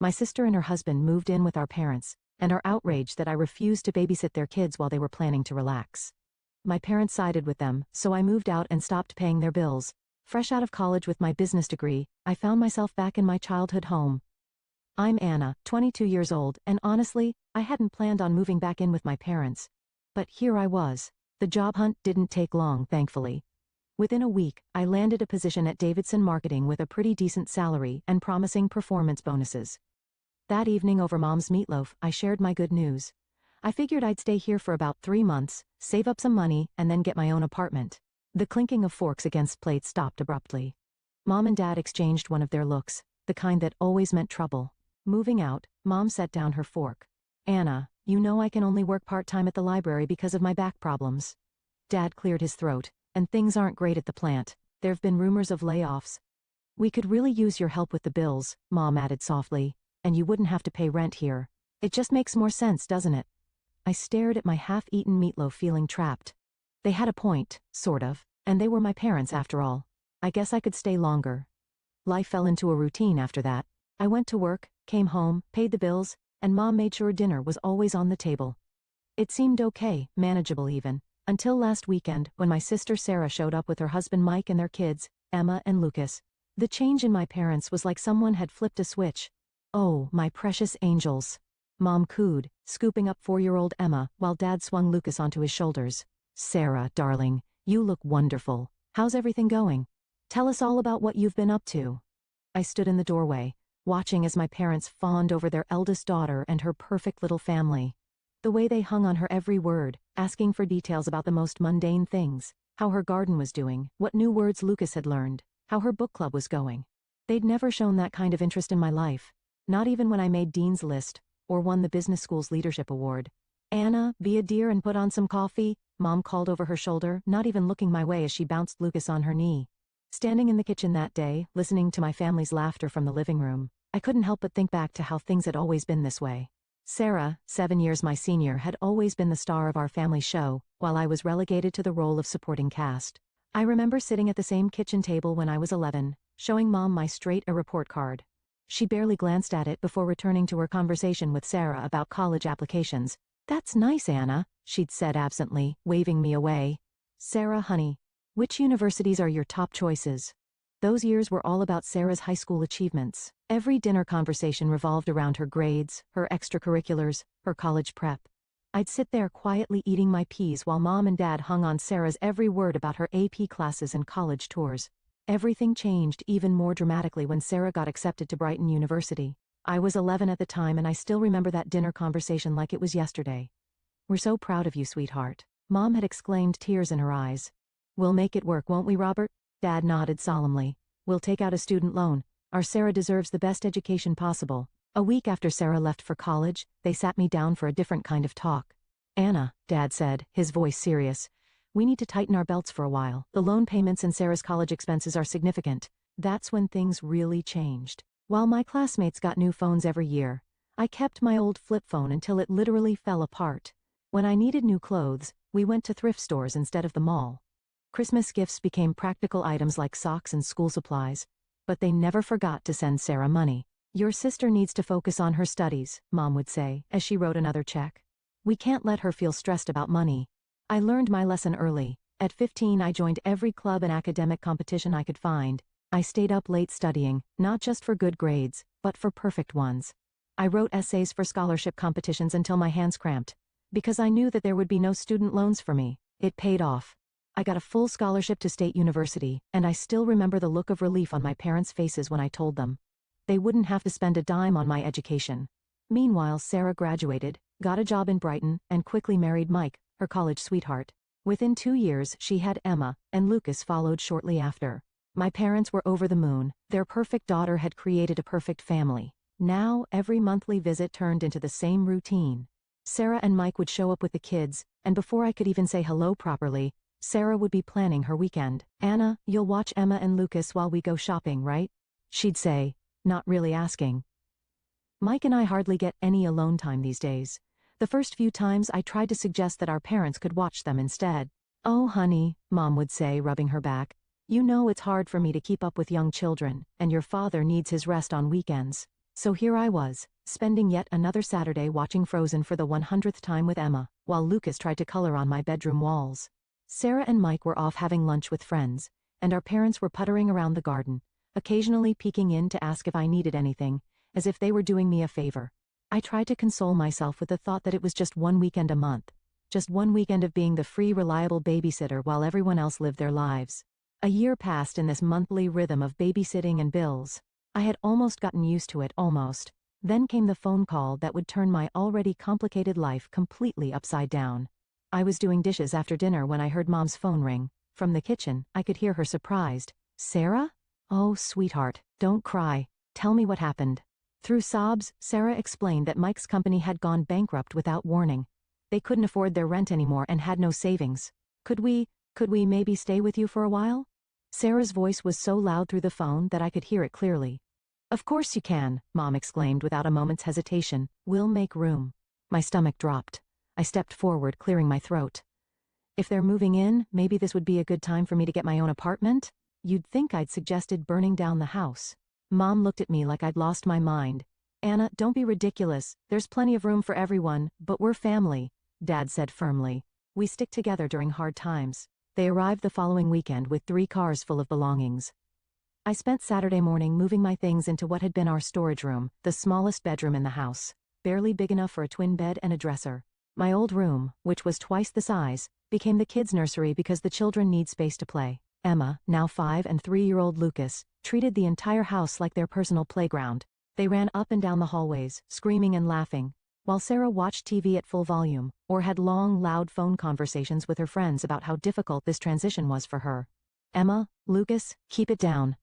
My sister and her husband moved in with our parents, and are outraged that I refused to babysit their kids while they were planning to relax. My parents sided with them, so I moved out and stopped paying their bills. Fresh out of college with my business degree, I found myself back in my childhood home. I'm Anna, 22 years old, and honestly, I hadn't planned on moving back in with my parents. But here I was. The job hunt didn't take long, thankfully. Within a week, I landed a position at Davidson Marketing with a pretty decent salary and promising performance bonuses. That evening over Mom's meatloaf, I shared my good news. I figured I'd stay here for about 3 months, save up some money, and then get my own apartment. The clinking of forks against plates stopped abruptly. Mom and Dad exchanged one of their looks, the kind that always meant trouble. Moving out, Mom set down her fork. Anna, you know I can only work part-time at the library because of my back problems. Dad cleared his throat, and things aren't great at the plant. There've been rumors of layoffs. We could really use your help with the bills, Mom added softly. And you wouldn't have to pay rent here. It just makes more sense, doesn't it? I stared at my half-eaten meatloaf feeling trapped. They had a point, sort of, and they were my parents after all. I guess I could stay longer. Life fell into a routine after that. I went to work, came home, paid the bills, and Mom made sure dinner was always on the table. It seemed okay, manageable even, until last weekend when my sister Sarah showed up with her husband Mike and their kids, Emma and Lucas. The change in my parents was like someone had flipped a switch. Oh, my precious angels. Mom cooed, scooping up 4-year-old Emma while Dad swung Lucas onto his shoulders. Sarah, darling, you look wonderful. How's everything going? Tell us all about what you've been up to. I stood in the doorway, watching as my parents fawned over their eldest daughter and her perfect little family. The way they hung on her every word, asking for details about the most mundane things, how her garden was doing, what new words Lucas had learned, how her book club was going. They'd never shown that kind of interest in my life. Not even when I made Dean's List, or won the business school's leadership award. Anna, be a dear and put on some coffee, Mom called over her shoulder, not even looking my way as she bounced Lucas on her knee. Standing in the kitchen that day, listening to my family's laughter from the living room, I couldn't help but think back to how things had always been this way. Sarah, 7 years my senior, had always been the star of our family show, while I was relegated to the role of supporting cast. I remember sitting at the same kitchen table when I was 11, showing Mom my straight A report card. She barely glanced at it before returning to her conversation with Sarah about college applications. That's nice, Anna, she'd said absently, waving me away. Sarah, honey, which universities are your top choices? Those years were all about Sarah's high school achievements. Every dinner conversation revolved around her grades, her extracurriculars, her college prep. I'd sit there quietly eating my peas while Mom and Dad hung on Sarah's every word about her AP classes and college tours. Everything changed even more dramatically when Sarah got accepted to Brighton University. I was 11 at the time and I still remember that dinner conversation like it was yesterday. We're so proud of you, sweetheart. Mom had exclaimed, tears in her eyes. We'll make it work, won't we, Robert? Dad nodded solemnly. We'll take out a student loan. Our Sarah deserves the best education possible. A week after Sarah left for college, they sat me down for a different kind of talk. Anna, Dad said, his voice serious. We need to tighten our belts for a while. The loan payments and Sarah's college expenses are significant. That's when things really changed. While my classmates got new phones every year, I kept my old flip phone until it literally fell apart. When I needed new clothes, we went to thrift stores instead of the mall. Christmas gifts became practical items like socks and school supplies, but they never forgot to send Sarah money. Your sister needs to focus on her studies, Mom would say, as she wrote another check. We can't let her feel stressed about money. I learned my lesson early. At 15, I joined every club and academic competition I could find. I stayed up late studying, not just for good grades, but for perfect ones. I wrote essays for scholarship competitions until my hands cramped. Because I knew that there would be no student loans for me. It paid off. I got a full scholarship to State University, and I still remember the look of relief on my parents' faces when I told them. They wouldn't have to spend a dime on my education. Meanwhile, Sarah graduated, got a job in Brighton, and quickly married Mike, her college sweetheart. Within 2 years, she had Emma, and Lucas followed shortly after. My parents were over the moon. Their perfect daughter had created a perfect family. Now, every monthly visit turned into the same routine. Sarah and Mike would show up with the kids, and before I could even say hello properly, Sarah would be planning her weekend. Anna, you'll watch Emma and Lucas while we go shopping, right? She'd say, not really asking. Mike and I hardly get any alone time these days. The first few times I tried to suggest that our parents could watch them instead. Oh honey, Mom would say, rubbing her back. You know it's hard for me to keep up with young children, and your father needs his rest on weekends. So here I was, spending yet another Saturday watching Frozen for the 100th time with Emma, while Lucas tried to color on my bedroom walls. Sarah and Mike were off having lunch with friends, and our parents were puttering around the garden, occasionally peeking in to ask if I needed anything, as if they were doing me a favor. I tried to console myself with the thought that it was just one weekend a month, just one weekend of being the free, reliable babysitter while everyone else lived their lives. A year passed in this monthly rhythm of babysitting and bills. I had almost gotten used to it, almost. Then came the phone call that would turn my already complicated life completely upside down. I was doing dishes after dinner when I heard Mom's phone ring. From the kitchen, I could hear her surprised. "Sarah? Oh, sweetheart, don't cry. Tell me what happened." Through sobs, Sarah explained that Mike's company had gone bankrupt without warning. They couldn't afford their rent anymore and had no savings. Could we maybe stay with you for a while?" Sarah's voice was so loud through the phone that I could hear it clearly. "Of course you can," Mom exclaimed without a moment's hesitation. "We'll make room." My stomach dropped. I stepped forward, clearing my throat. If they're moving in, maybe this would be a good time for me to get my own apartment? You'd think I'd suggested burning down the house. Mom looked at me like I'd lost my mind. "Anna, don't be ridiculous. There's plenty of room for everyone, but we're family," Dad said firmly. "We stick together during hard times." They arrived the following weekend with 3 cars full of belongings. I spent Saturday morning moving my things into what had been our storage room, the smallest bedroom in the house, barely big enough for a twin bed and a dresser. My old room, which was twice the size, became the kids' nursery because the children need space to play. Emma, now 5, and 3-year-old Lucas, treated the entire house like their personal playground. They ran up and down the hallways, screaming and laughing, while Sarah watched TV at full volume, or had long, loud phone conversations with her friends about how difficult this transition was for her. "Emma, Lucas, keep it down."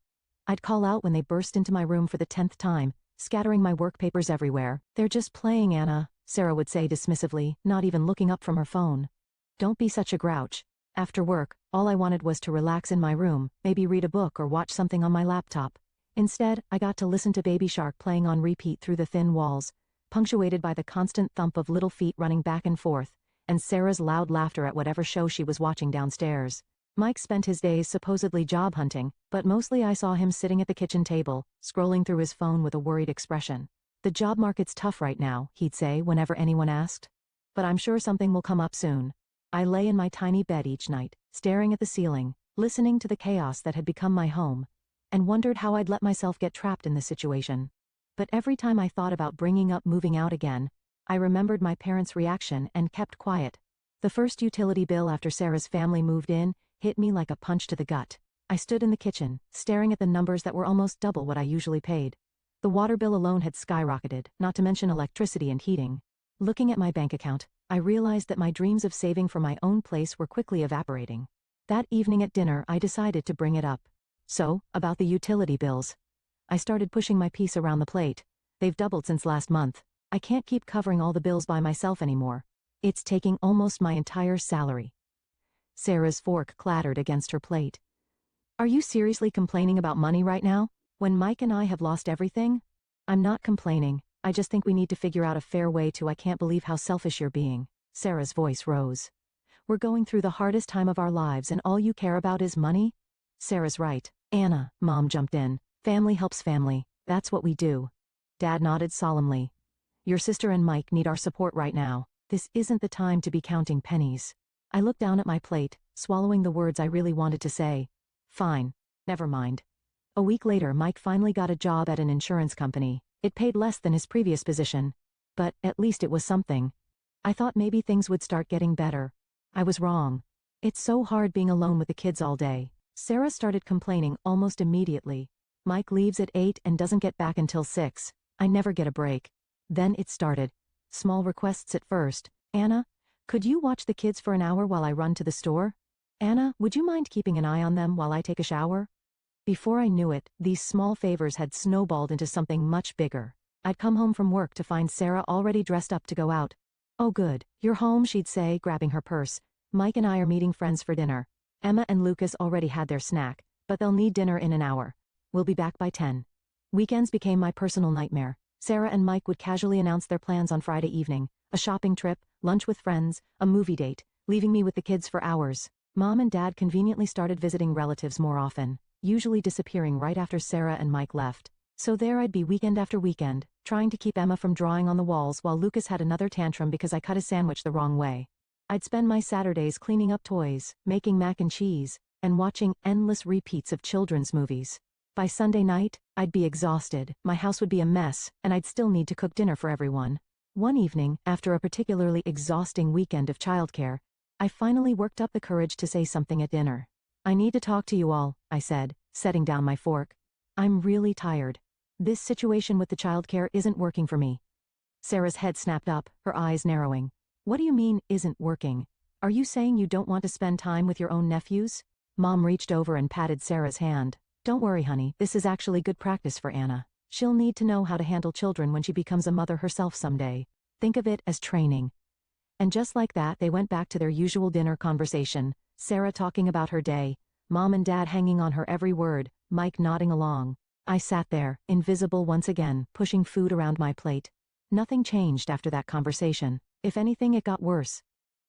I'd call out when they burst into my room for the 10th time, scattering my work papers everywhere. "They're just playing, Anna," Sarah would say dismissively, not even looking up from her phone. "Don't be such a grouch." After work, all I wanted was to relax in my room, maybe read a book or watch something on my laptop. Instead, I got to listen to Baby Shark playing on repeat through the thin walls, punctuated by the constant thump of little feet running back and forth, and Sarah's loud laughter at whatever show she was watching downstairs. Mike spent his days supposedly job hunting, but mostly I saw him sitting at the kitchen table, scrolling through his phone with a worried expression. "The job market's tough right now," he'd say whenever anyone asked. "But I'm sure something will come up soon." I lay in my tiny bed each night, staring at the ceiling, listening to the chaos that had become my home, and wondered how I'd let myself get trapped in this situation. But every time I thought about bringing up moving out again, I remembered my parents' reaction and kept quiet. The first utility bill after Sarah's family moved in hit me like a punch to the gut. I stood in the kitchen, staring at the numbers that were almost double what I usually paid. The water bill alone had skyrocketed, not to mention electricity and heating. Looking at my bank account, I realized that my dreams of saving for my own place were quickly evaporating. That evening at dinner, I decided to bring it up. "So, about the utility bills." I started pushing my piece around the plate. "They've doubled since last month. I can't keep covering all the bills by myself anymore. It's taking almost my entire salary." Sarah's fork clattered against her plate. "Are you seriously complaining about money right now, when Mike and I have lost everything?" "I'm not complaining. I just think we need to figure out a fair way to. I can't believe how selfish you're being." Sarah's voice rose. "We're going through the hardest time of our lives and all you care about is money?" "Sarah's right, Anna," Mom jumped in. "Family helps family. That's what we do." Dad nodded solemnly. "Your sister and Mike need our support right now. This isn't the time to be counting pennies." I looked down at my plate, swallowing the words I really wanted to say. "Fine. Never mind." A week later, Mike finally got a job at an insurance company. It paid less than his previous position, but at least it was something. I thought maybe things would start getting better. I was wrong. It's so hard being alone with the kids all day. Sarah started complaining almost immediately. "Mike leaves at 8 and doesn't get back until 6. I never get a break." Then it started. Small requests at first. "Anna, could you watch the kids for an hour while I run to the store? Anna, would you mind keeping an eye on them while I take a shower?" Before I knew it, these small favors had snowballed into something much bigger. I'd come home from work to find Sarah already dressed up to go out. "Oh good, you're home," she'd say, grabbing her purse. "Mike and I are meeting friends for dinner. Emma and Lucas already had their snack, but they'll need dinner in an hour. We'll be back by 10. Weekends became my personal nightmare. Sarah and Mike would casually announce their plans on Friday evening. A shopping trip, lunch with friends, a movie date, leaving me with the kids for hours. Mom and Dad conveniently started visiting relatives more often, usually disappearing right after Sarah and Mike left. So there I'd be weekend after weekend, trying to keep Emma from drawing on the walls while Lucas had another tantrum because I cut his sandwich the wrong way. I'd spend my Saturdays cleaning up toys, making mac and cheese, and watching endless repeats of children's movies. By Sunday night, I'd be exhausted, my house would be a mess, and I'd still need to cook dinner for everyone. One evening, after a particularly exhausting weekend of childcare, I finally worked up the courage to say something at dinner. "I need to talk to you all," I said, setting down my fork. "I'm really tired. This situation with the childcare isn't working for me." Sarah's head snapped up, her eyes narrowing. "What do you mean, isn't working? Are you saying you don't want to spend time with your own nephews?" Mom reached over and patted Sarah's hand. "Don't worry, honey, this is actually good practice for Anna. She'll need to know how to handle children when she becomes a mother herself someday. Think of it as training." And just like that, they went back to their usual dinner conversation, Sarah talking about her day, Mom and Dad hanging on her every word, Mike nodding along. I sat there, invisible once again, pushing food around my plate. Nothing changed after that conversation. If anything, it got worse.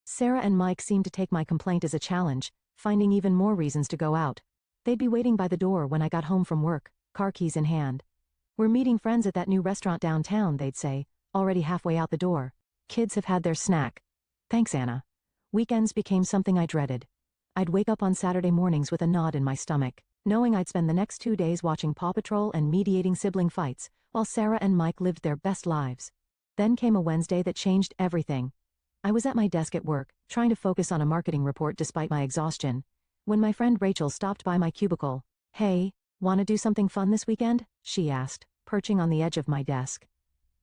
Sarah and Mike seemed to take my complaint as a challenge, finding even more reasons to go out. They'd be waiting by the door when I got home from work, car keys in hand. "We're meeting friends at that new restaurant downtown," they'd say, already halfway out the door. "Kids have had their snack." Thanks, Anna. Weekends became something I dreaded. I'd wake up on Saturday mornings with a knot in my stomach, knowing I'd spend the next 2 days watching Paw Patrol and mediating sibling fights, while Sarah and Mike lived their best lives. Then came a Wednesday that changed everything. I was at my desk at work, trying to focus on a marketing report despite my exhaustion, when my friend Rachel stopped by my cubicle. "Hey, wanna do something fun this weekend?" she asked, perching on the edge of my desk.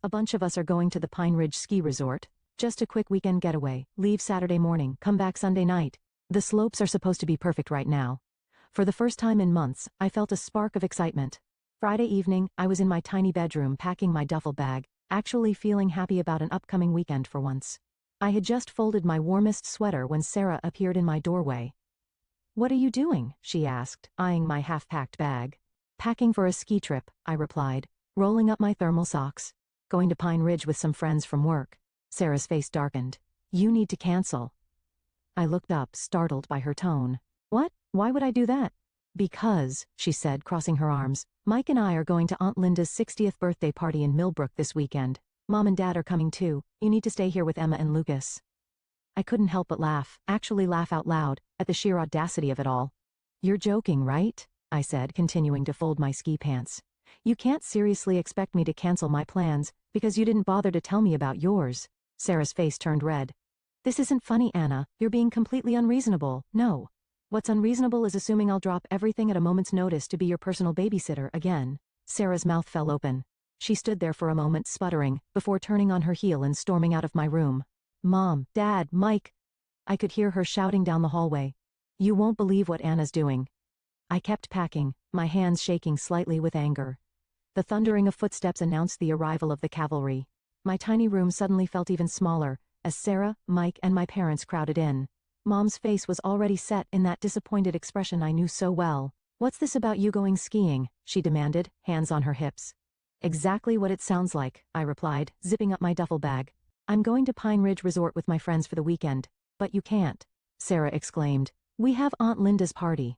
"A bunch of us are going to the Pine Ridge Ski Resort. Just a quick weekend getaway, leave Saturday morning, come back Sunday night. The slopes are supposed to be perfect right now." For the first time in months, I felt a spark of excitement. Friday evening, I was in my tiny bedroom packing my duffel bag, actually feeling happy about an upcoming weekend for once. I had just folded my warmest sweater when Sarah appeared in my doorway. "What are you doing?" she asked, eyeing my half-packed bag. "Packing for a ski trip," I replied, rolling up my thermal socks. "Going to Pine Ridge with some friends from work." Sarah's face darkened. "You need to cancel." I looked up, startled by her tone. "What? Why would I do that?" "Because," she said, crossing her arms, "Mike and I are going to Aunt Linda's 60th birthday party in Millbrook this weekend. Mom and Dad are coming too. You need to stay here with Emma and Lucas." I couldn't help but laugh, actually laugh out loud, at the sheer audacity of it all. "You're joking, right?" I said, continuing to fold my ski pants. "You can't seriously expect me to cancel my plans, because you didn't bother to tell me about yours." Sarah's face turned red. "This isn't funny, Anna. You're being completely unreasonable. No. What's unreasonable is assuming I'll drop everything at a moment's notice to be your personal babysitter again." Sarah's mouth fell open. She stood there for a moment, sputtering, before turning on her heel and storming out of my room. "Mom, Dad, Mike." I could hear her shouting down the hallway. "You won't believe what Anna's doing." I kept packing, my hands shaking slightly with anger. The thundering of footsteps announced the arrival of the cavalry. My tiny room suddenly felt even smaller, as Sarah, Mike, and my parents crowded in. Mom's face was already set in that disappointed expression I knew so well. "What's this about you going skiing?" she demanded, hands on her hips. "Exactly what it sounds like," I replied, zipping up my duffel bag. "I'm going to Pine Ridge Resort with my friends for the weekend." "But you can't," Sarah exclaimed. "We have Aunt Linda's party."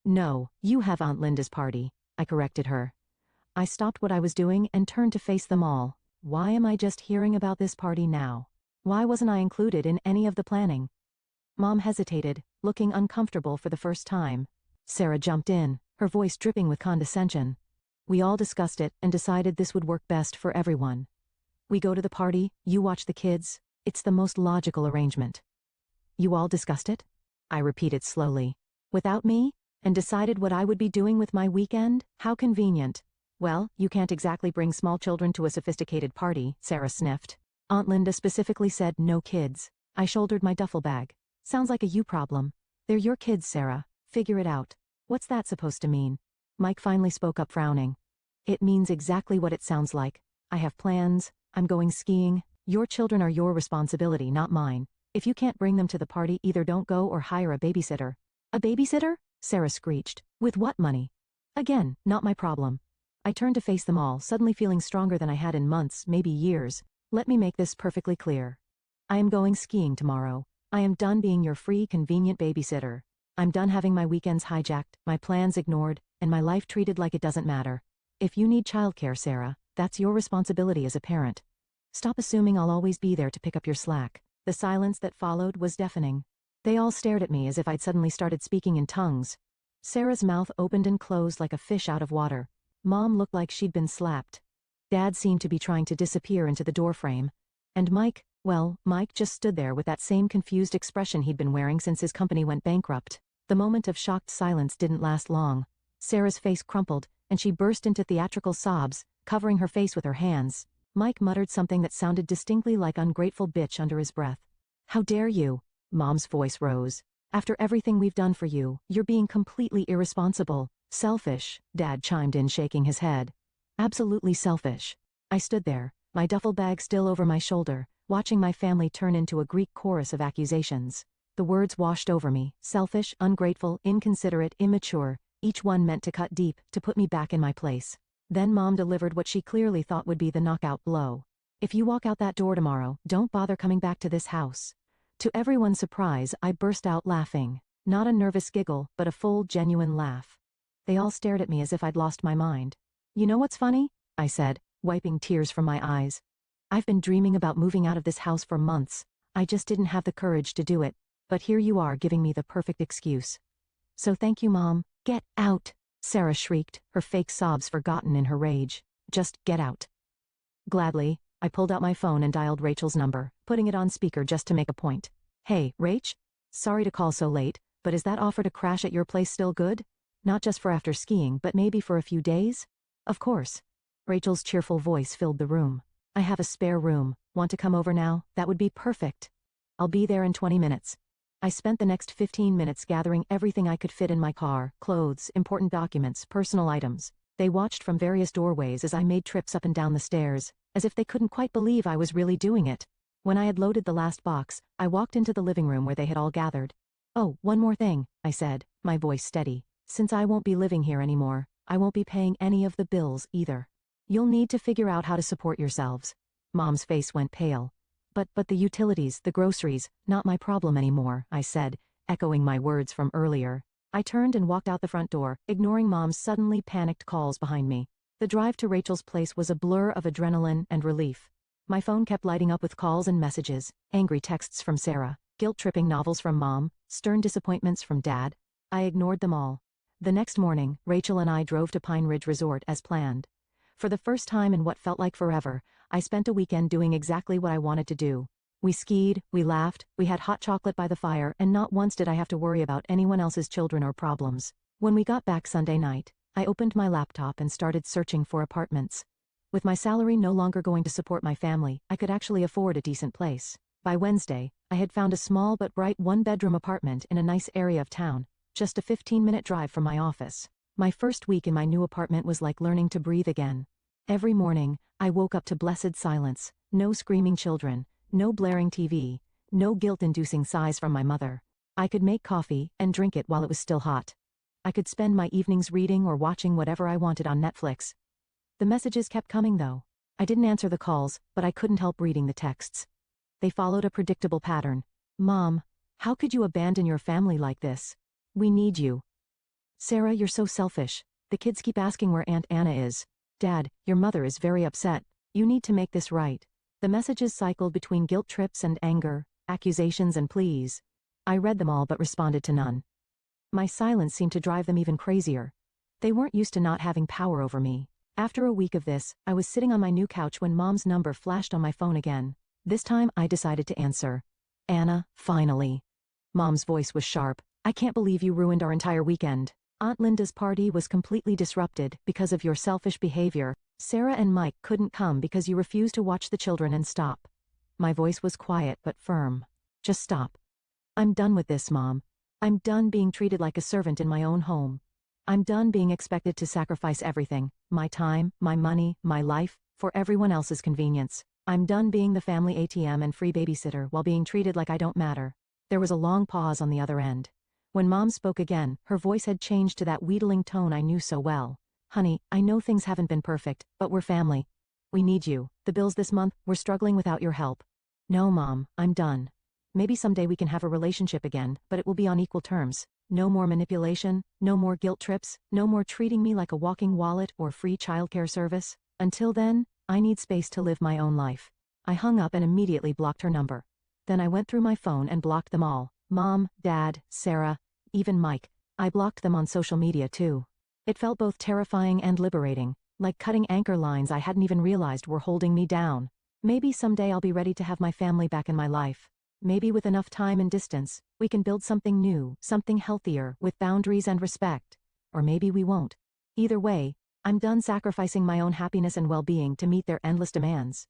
"No, you have Aunt Linda's party," I corrected her. I stopped what I was doing and turned to face them all. Why am I just hearing about this party now? Why wasn't I included in any of the planning? Mom hesitated, looking uncomfortable for the first time. Sarah jumped in, her voice dripping with condescension. "We all discussed it and decided this would work best for everyone. We go to the party, you watch the kids. It's the most logical arrangement." "You all discussed it?" I repeated slowly. "Without me? And decided what I would be doing with my weekend? How convenient." "Well, you can't exactly bring small children to a sophisticated party," Sarah sniffed. "Aunt Linda specifically said no kids." I shouldered my duffel bag. "Sounds like a you problem. They're your kids, Sarah. Figure it out." "What's that supposed to mean?" Mike finally spoke up, frowning. "It means exactly what it sounds like. I have plans. I'm going skiing. Your children are your responsibility, not mine. If you can't bring them to the party, either don't go or hire a babysitter." "A babysitter?" Sarah screeched. "With what money?" Again, not my problem. I turned to face them all, suddenly feeling stronger than I had in months, maybe years. "Let me make this perfectly clear. I am going skiing tomorrow. I am done being your free, convenient babysitter. I'm done having my weekends hijacked, my plans ignored, and my life treated like it doesn't matter. If you need childcare, Sarah, that's your responsibility as a parent. Stop assuming I'll always be there to pick up your slack. The silence that followed was deafening. They all stared at me as if I'd suddenly started speaking in tongues. Sarah's mouth opened and closed like a fish out of water. Mom looked like she'd been slapped. Dad seemed to be trying to disappear into the doorframe. And Mike, well, Mike just stood there with that same confused expression he'd been wearing since his company went bankrupt. The moment of shocked silence didn't last long. Sarah's face crumpled, and she burst into theatrical sobs, covering her face with her hands. Mike muttered something that sounded distinctly like ungrateful bitch under his breath. How dare you? Mom's voice rose. After everything we've done for you, you're being completely irresponsible. Selfish, Dad chimed in, shaking his head. Absolutely selfish. I stood there, my duffel bag still over my shoulder, watching my family turn into a Greek chorus of accusations. The words washed over me: selfish, ungrateful, inconsiderate, immature, each one meant to cut deep, to put me back in my place. Then Mom delivered what she clearly thought would be the knockout blow. If you walk out that door tomorrow, don't bother coming back to this house. To everyone's surprise, I burst out laughing. Not a nervous giggle, but a full, genuine laugh. They all stared at me as if I'd lost my mind. You know what's funny? I said, wiping tears from my eyes. I've been dreaming about moving out of this house for months. I just didn't have the courage to do it. But here you are giving me the perfect excuse. So thank you, Mom. Get out, Sarah shrieked, her fake sobs forgotten in her rage. Just get out. Gladly, I pulled out my phone and dialed Rachel's number, putting it on speaker just to make a point. Hey, Rach? Sorry to call so late, but is that offer to crash at your place still good? Not just for after skiing, but maybe for a few days? Of course. Rachel's cheerful voice filled the room. I have a spare room. Want to come over now? That would be perfect. I'll be there in 20 minutes. I spent the next 15 minutes gathering everything I could fit in my car: clothes, important documents, personal items. They watched from various doorways as I made trips up and down the stairs, as if they couldn't quite believe I was really doing it. When I had loaded the last box, I walked into the living room where they had all gathered. Oh, one more thing, I said, my voice steady. Since I won't be living here anymore, I won't be paying any of the bills either. You'll need to figure out how to support yourselves. Mom's face went pale. But the utilities, the groceries, not my problem anymore, I said, echoing my words from earlier. I turned and walked out the front door, ignoring Mom's suddenly panicked calls behind me. The drive to Rachel's place was a blur of adrenaline and relief. My phone kept lighting up with calls and messages, angry texts from Sarah, guilt-tripping novels from Mom, stern disappointments from Dad. I ignored them all. The next morning, Rachel and I drove to Pine Ridge Resort as planned. For the first time in what felt like forever, I spent a weekend doing exactly what I wanted to do. We skied, we laughed, we had hot chocolate by the fire, and not once did I have to worry about anyone else's children or problems. When we got back Sunday night, I opened my laptop and started searching for apartments. With my salary no longer going to support my family, I could actually afford a decent place. By Wednesday, I had found a small but bright one-bedroom apartment in a nice area of town, just a 15-minute drive from my office. My first week in my new apartment was like learning to breathe again. Every morning, I woke up to blessed silence, no screaming children, no blaring TV, no guilt-inducing sighs from my mother. I could make coffee and drink it while it was still hot. I could spend my evenings reading or watching whatever I wanted on Netflix. The messages kept coming though. I didn't answer the calls, but I couldn't help reading the texts. They followed a predictable pattern. Mom, how could you abandon your family like this? We need you. Sarah, you're so selfish. The kids keep asking where Aunt Anna is. Dad, your mother is very upset. You need to make this right. The messages cycled between guilt trips and anger, accusations and pleas. I read them all but responded to none. My silence seemed to drive them even crazier. They weren't used to not having power over me. After a week of this, I was sitting on my new couch when Mom's number flashed on my phone again. This time I decided to answer. Anna, finally. Mom's voice was sharp. I can't believe you ruined our entire weekend. Aunt Linda's party was completely disrupted because of your selfish behavior. Sarah and Mike couldn't come because you refused to watch the children and stop. My voice was quiet but firm. Just stop. I'm done with this, Mom. I'm done being treated like a servant in my own home. I'm done being expected to sacrifice everything, my time, my money, my life, for everyone else's convenience. I'm done being the family ATM and free babysitter while being treated like I don't matter. There was a long pause on the other end. When Mom spoke again, her voice had changed to that wheedling tone I knew so well. Honey, I know things haven't been perfect, but we're family. We need you. The bills this month, we're struggling without your help. No, Mom, I'm done. Maybe someday we can have a relationship again, but it will be on equal terms. No more manipulation, no more guilt trips, no more treating me like a walking wallet or free childcare service. Until then, I need space to live my own life. I hung up and immediately blocked her number. Then I went through my phone and blocked them all. Mom, Dad, Sarah, even Mike. I blocked them on social media too. It felt both terrifying and liberating, like cutting anchor lines I hadn't even realized were holding me down. Maybe someday I'll be ready to have my family back in my life. Maybe with enough time and distance, we can build something new, something healthier, with boundaries and respect. Or maybe we won't. Either way, I'm done sacrificing my own happiness and well-being to meet their endless demands.